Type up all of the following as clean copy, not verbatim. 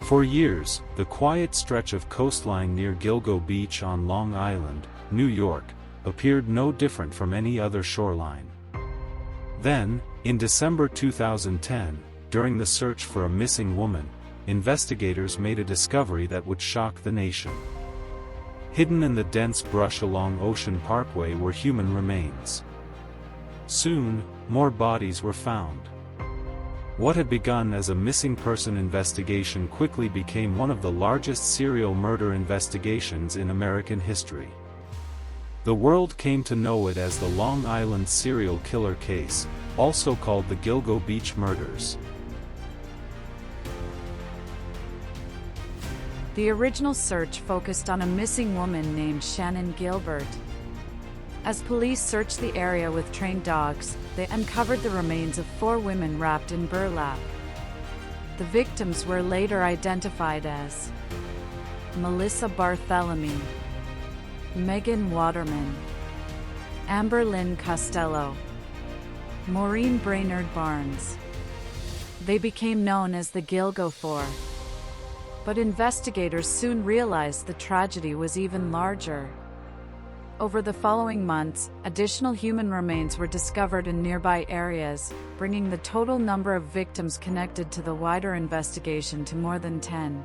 For years, the quiet stretch of coastline near Gilgo Beach on Long Island, New York, appeared no different from any other shoreline. Then, in December 2010, during the search for a missing woman, investigators made a discovery that would shock the nation. Hidden in the dense brush along Ocean Parkway were human remains. Soon, more bodies were found. What had begun as a missing person investigation quickly became one of the largest serial murder investigations in American history. The world came to know it as the Long Island serial killer case, also called the Gilgo Beach murders. The original search focused on a missing woman named Shannon Gilbert. As police searched the area with trained dogs, they uncovered the remains of 4 women wrapped in burlap. The victims were later identified as Melissa Barthélemy, Megan Waterman, Amber Lynn Costello, Maureen Brainerd Barnes. They became known as the Gilgo Four. But investigators soon realized the tragedy was even larger. Over the following months, additional human remains were discovered in nearby areas, bringing the total number of victims connected to the wider investigation to more than 10.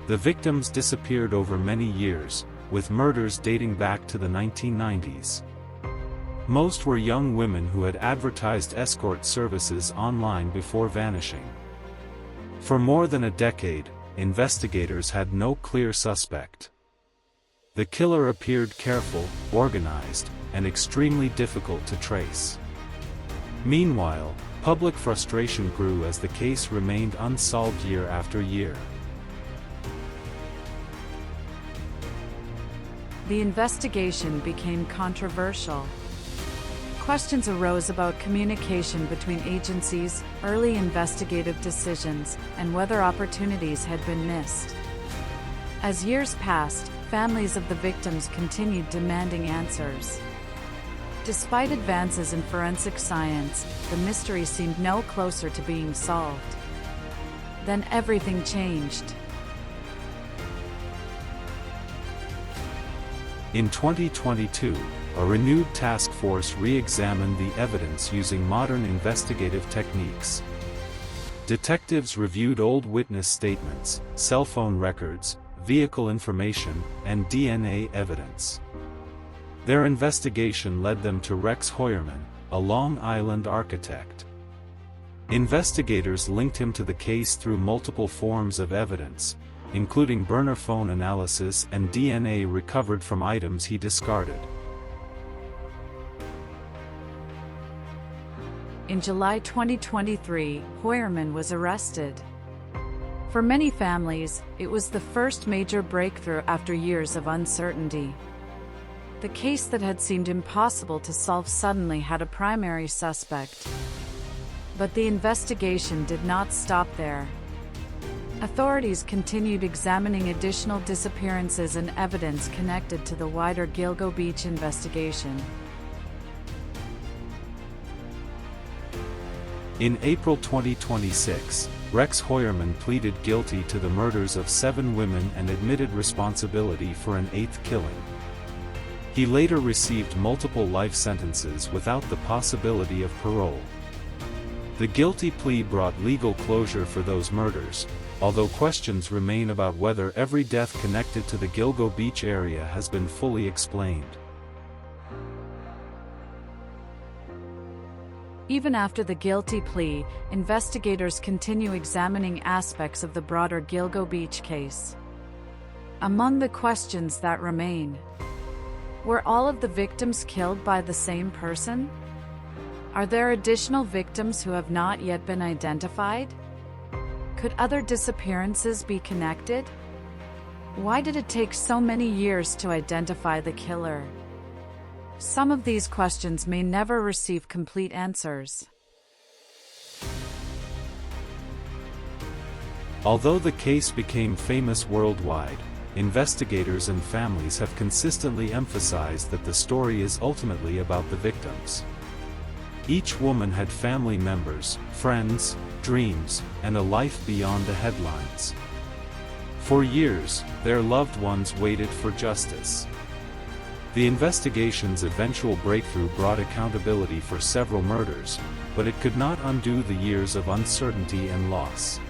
The victims disappeared over many years, with murders dating back to the 1990s. Most were young women who had advertised escort services online before vanishing. For more than a decade, investigators had no clear suspect. The killer appeared careful, organized, and extremely difficult to trace. Meanwhile, public frustration grew as the case remained unsolved year after year. The investigation became controversial. Questions arose about communication between agencies, early investigative decisions, and whether opportunities had been missed. As years passed, families of the victims continued demanding answers. Despite advances in forensic science, the mystery seemed no closer to being solved. Then everything changed. In 2022, a renewed task force re-examined the evidence using modern investigative techniques. Detectives reviewed old witness statements, cell phone records, vehicle information, and DNA evidence. Their investigation led them to Rex Heuermann, a Long Island architect. Investigators linked him to the case through multiple forms of evidence, including burner phone analysis and DNA recovered from items he discarded. In July 2023, Heuermann was arrested. For many families, it was the first major breakthrough after years of uncertainty. The case that had seemed impossible to solve suddenly had a primary suspect. But the investigation did not stop there. Authorities continued examining additional disappearances and evidence connected to the wider Gilgo Beach investigation. In April 2026, Rex Heuermann pleaded guilty to the murders of 7 women and admitted responsibility for an 8th killing. He later received multiple life sentences without the possibility of parole. The guilty plea brought legal closure for those murders, although questions remain about whether every death connected to the Gilgo Beach area has been fully explained. Even after the guilty plea, investigators continue examining aspects of the broader Gilgo Beach case. Among the questions that remain: were all of the victims killed by the same person? Are there additional victims who have not yet been identified? Could other disappearances be connected? Why did it take so many years to identify the killer? Some of these questions may never receive complete answers. Although the case became famous worldwide, investigators and families have consistently emphasized that the story is ultimately about the victims. Each woman had family members, friends, dreams, and a life beyond the headlines. For years, their loved ones waited for justice. The investigation's eventual breakthrough brought accountability for several murders, but it could not undo the years of uncertainty and loss.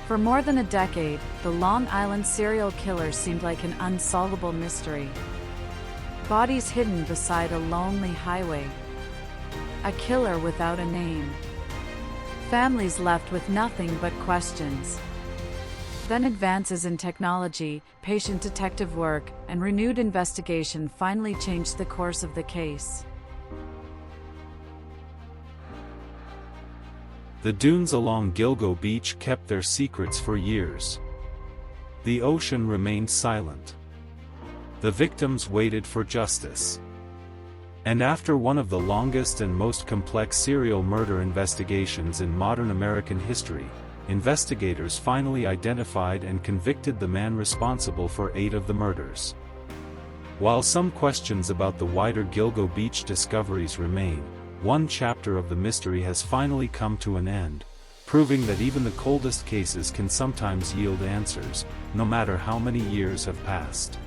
For more than a decade, the Long Island serial killer seemed like an unsolvable mystery. Bodies hidden beside a lonely highway. A killer without a name. Families left with nothing but questions. Then advances in technology, patient detective work, and renewed investigation finally changed the course of the case. The dunes along Gilgo Beach kept their secrets for years. The ocean remained silent. The victims waited for justice. And after one of the longest and most complex serial murder investigations in modern American history, investigators finally identified and convicted the man responsible for 8 of the murders. While some questions about the wider Gilgo Beach discoveries remain, one chapter of the mystery has finally come to an end, proving that even the coldest cases can sometimes yield answers, no matter how many years have passed.